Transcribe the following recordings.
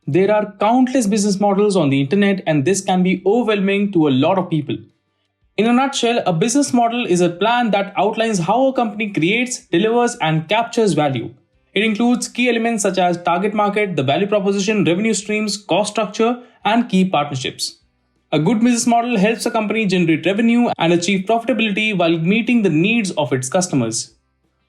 There are countless business models on the internet, and this can be overwhelming to a lot of people. In a nutshell, a business model is a plan that outlines how a company creates, delivers, and captures value. It includes key elements such as target market, the value proposition, revenue streams, cost structure, and key partnerships. A good business model helps a company generate revenue and achieve profitability while meeting the needs of its customers.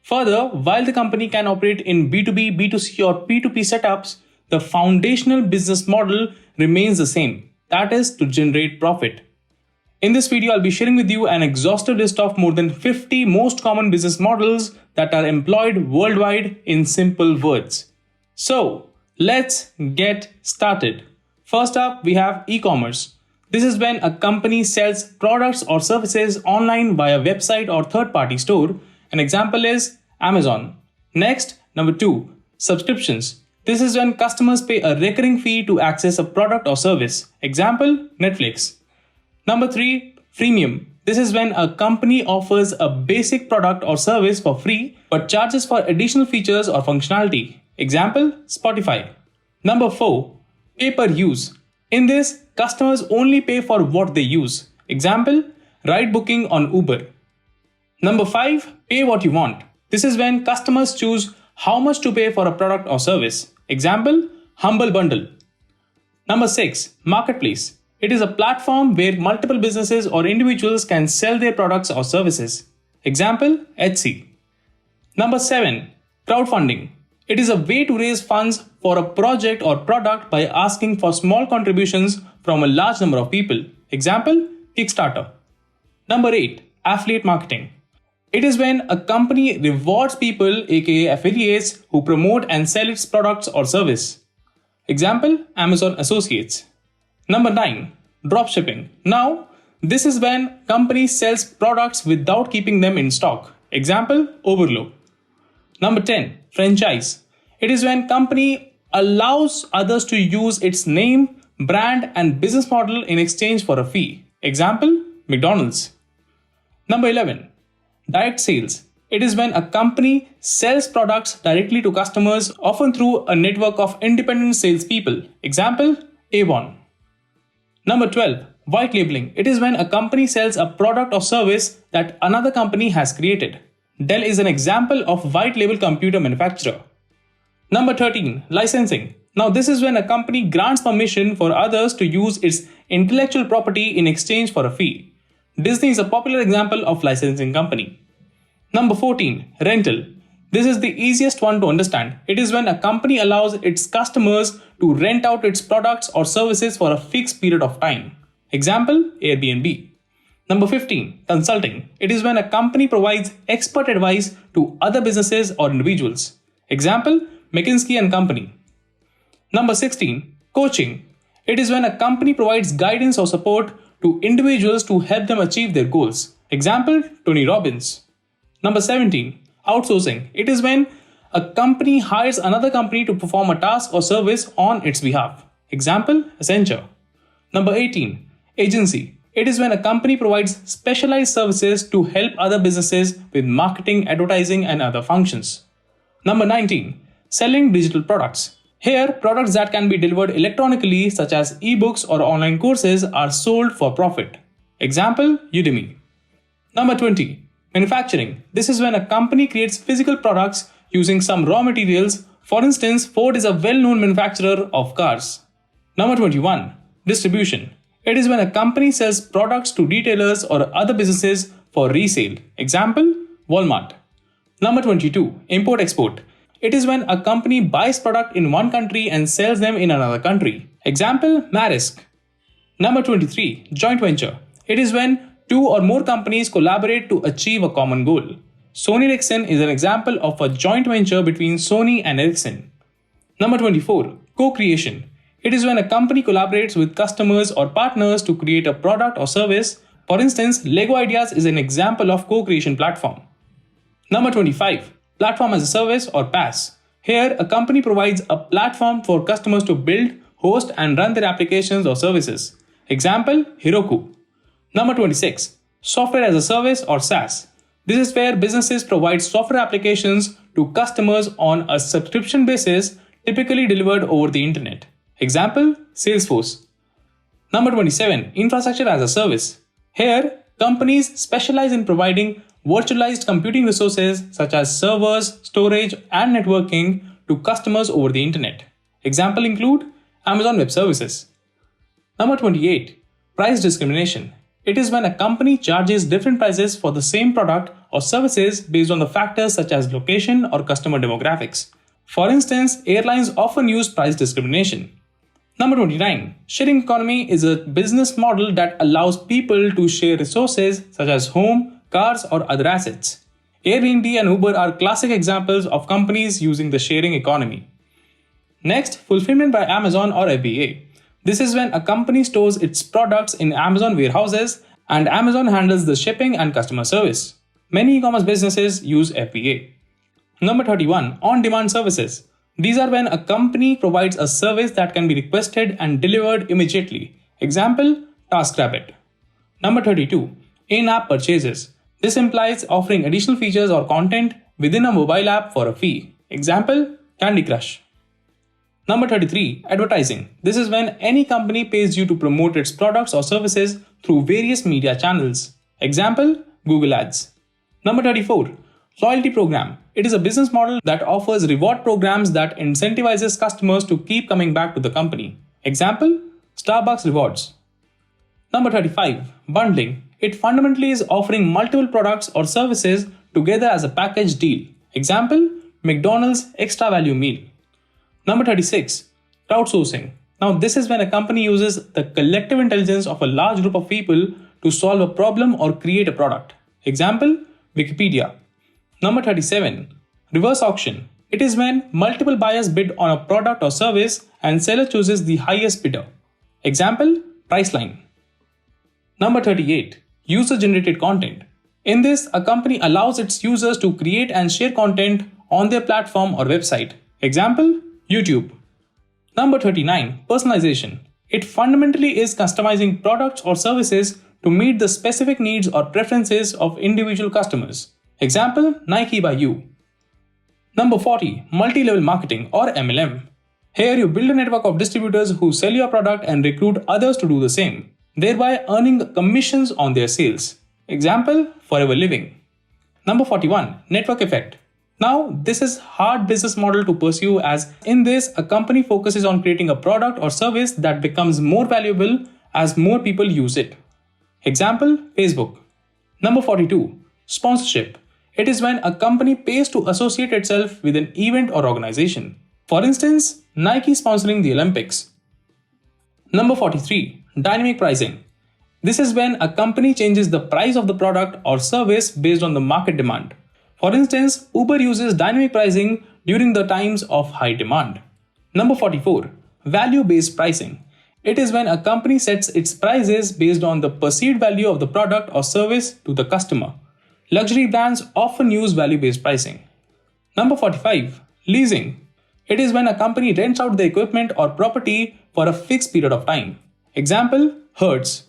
Further, while the company can operate in B2B, B2C, or P2P setups, the foundational business model remains the same, that is, to generate profit. In this video, I'll be sharing with you an exhaustive list of more than 50 most common business models that are employed worldwide in simple words. So, let's get started. First up, we have e-commerce. This is when a company sells products or services online via website or third-party store. An example is Amazon. Next, number 2, subscriptions. This is when customers pay a recurring fee to access a product or service. Example, Netflix. Number 3, freemium. This is when a company offers a basic product or service for free but charges for additional features or functionality. Example, Spotify. Number 4, pay per use. In this, customers only pay for what they use. Example, ride booking on Uber. Number 5, pay what you want. This is when customers choose how much to pay for a product or service. Example, Humble Bundle. Number 6, marketplace. It is a platform where multiple businesses or individuals can sell their products or services. Example, Etsy. Number 7, crowdfunding. It is a way to raise funds for a project or product by asking for small contributions from a large number of people. Example, Kickstarter. Number 8, affiliate marketing. It is when a company rewards people, aka affiliates, who promote and sell its products or service. Example, Amazon Associates. Number 9, dropshipping. Now, this is when company sells products without keeping them in stock. Example, Overload. Number 10, franchise. It is when company allows others to use its name, brand, and business model in exchange for a fee. Example, McDonald's. Number 11, direct sales. It is when a company sells products directly to customers, often through a network of independent salespeople. Example, Avon. Number 12, white labeling. It is when a company sells a product or service that another company has created. Dell is an example of white label computer manufacturer. Number 13, licensing. Now this is when a company grants permission for others to use its intellectual property in exchange for a fee. Disney is a popular example of licensing company. Number 14, rental. This is the easiest one to understand. It is when a company allows its customers to rent out its products or services for a fixed period of time. Example, Airbnb. Number 15, consulting. It is when a company provides expert advice to other businesses or individuals. Example, McKinsey & Company. Number 16, coaching. It is when a company provides guidance or support to individuals to help them achieve their goals. Example, Tony Robbins. Number 17, outsourcing. It is when a company hires another company to perform a task or service on its behalf. Example, Accenture. Number 18, agency. It is when a company provides specialized services to help other businesses with marketing, advertising, and other functions. Number 19, selling digital products. Here, products that can be delivered electronically, such as ebooks or online courses, are sold for profit. Example, Udemy. Number 20, manufacturing. This is when a company creates physical products using some raw materials. For instance, Ford is a well-known manufacturer of cars. Number 21, distribution. It is when a company sells products to retailers or other businesses for resale. Example, Walmart. Number 22, import-export. It is when a company buys product in one country and sells them in another country. Example, Maersk. Number 23, joint venture. It is when two or more companies collaborate to achieve a common goal. Sony Ericsson is an example of a joint venture between Sony and Ericsson. Number 24, co-creation. It is when a company collaborates with customers or partners to create a product or service. For instance, Lego Ideas is an example of co-creation platform. Number 25, platform as a service or PaaS. Here, a company provides a platform for customers to build, host, and run their applications or services. Example, Heroku. Number 26, software as a service or SaaS. This is where businesses provide software applications to customers on a subscription basis, typically delivered over the internet. Example, Salesforce. Number 27, infrastructure as a service. Here, companies specialize in providing virtualized computing resources such as servers, storage, and networking to customers over the internet. Example include Amazon Web Services. Number 28, price discrimination. It is when a company charges different prices for the same product or services based on the factors such as location or customer demographics. For instance, airlines often use price discrimination. Number 29. Sharing economy is a business model that allows people to share resources such as home, cars, or other assets. Airbnb and Uber are classic examples of companies using the sharing economy. Next, fulfillment by Amazon or FBA. This is when a company stores its products in Amazon warehouses and Amazon handles the shipping and customer service. Many e-commerce businesses use FBA. Number 31. On-demand services. These are when a company provides a service that can be requested and delivered immediately. Example, TaskRabbit. Number 32. In-app purchases. This implies offering additional features or content within a mobile app for a fee. Example, Candy Crush. Number 33. Advertising. This is when any company pays you to promote its products or services through various media channels. Example, Google Ads. Number 34. Loyalty program. It is a business model that offers reward programs that incentivizes customers to keep coming back to the company. Example, Starbucks Rewards. Number 35. Bundling. It fundamentally is offering multiple products or services together as a package deal. Example, McDonald's Extra Value Meal. Number 36. Crowdsourcing. Now this is when a company uses the collective intelligence of a large group of people to solve a problem or create a product. Example, Wikipedia. Number 37. Reverse auction. It is when multiple buyers bid on a product or service and seller chooses the highest bidder. Example, Priceline. Number 38. User-generated content. In this, a company allows its users to create and share content on their platform or website. Example, YouTube. Number 39. Personalization. It fundamentally is customizing products or services to meet the specific needs or preferences of individual customers. Example, Nike by You. Number 40. Multi-level marketing or MLM. Here you build a network of distributors who sell your product and recruit others to do the same, thereby earning commissions on their sales. Example, Forever Living. Number 41. Network effect. Now, this is hard business model to pursue, as in this, a company focuses on creating a product or service that becomes more valuable as more people use it. Example, Facebook. Number 42. Sponsorship. It is when a company pays to associate itself with an event or organization. For instance, Nike sponsoring the Olympics. Number 43. Dynamic pricing. This is when a company changes the price of the product or service based on the market demand. For instance, Uber uses dynamic pricing during the times of high demand. Number 44. Value-based pricing. It is when a company sets its prices based on the perceived value of the product or service to the customer. Luxury brands often use value-based pricing. Number 45. Leasing. It is when a company rents out the equipment or property for a fixed period of time. Example, Hertz.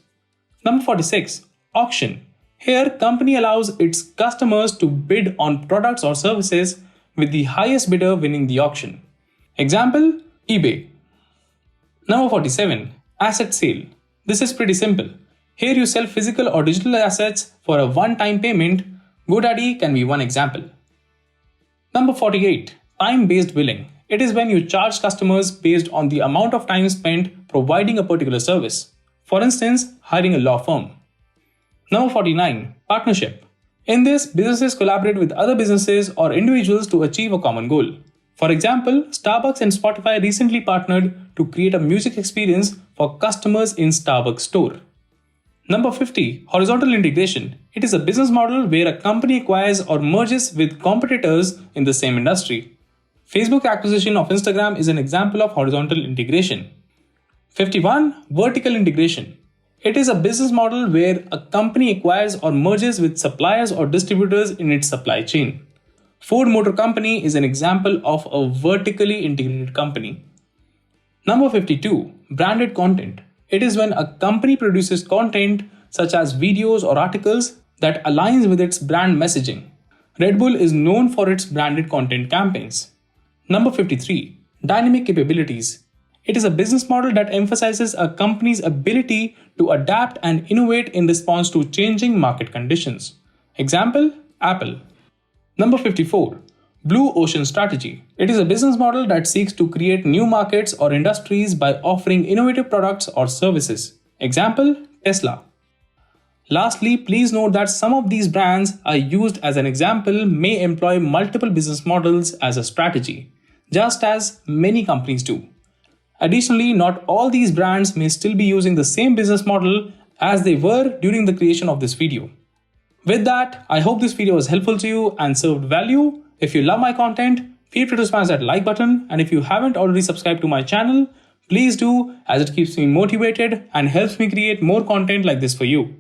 Number 46. Auction. Here, company allows its customers to bid on products or services with the highest bidder winning the auction. Example, eBay. Number 47. Asset sale. This is pretty simple. Here you sell physical or digital assets for a one-time payment. GoDaddy can be one example. Number 48. Time-based billing. It is when you charge customers based on the amount of time spent providing a particular service. For instance, hiring a law firm. Number 49. Partnership. In this, businesses collaborate with other businesses or individuals to achieve a common goal. For example, Starbucks and Spotify recently partnered to create a music experience for customers in Starbucks store. Number 50. Horizontal integration. It is a business model where a company acquires or merges with competitors in the same industry. Facebook acquisition of Instagram is an example of horizontal integration. 51. Vertical integration. It is a business model where a company acquires or merges with suppliers or distributors in its supply chain. Ford Motor Company is an example of a vertically integrated company. Number 52. Branded content. It is when a company produces content such as videos or articles that aligns with its brand messaging. Red Bull is known for its branded content campaigns. Number 53. Dynamic capabilities. It is a business model that emphasizes a company's ability to adapt and innovate in response to changing market conditions. Example, Apple. Number 54. Blue Ocean Strategy. It is a business model that seeks to create new markets or industries by offering innovative products or services. Example, Tesla. Lastly, please note that some of these brands are used as an example may employ multiple business models as a strategy, just as many companies do. Additionally, not all these brands may still be using the same business model as they were during the creation of this video. With that, I hope this video was helpful to you and served value. If you love my content, feel free to smash that like button, and if you haven't already subscribed to my channel, please do, as it keeps me motivated and helps me create more content like this for you.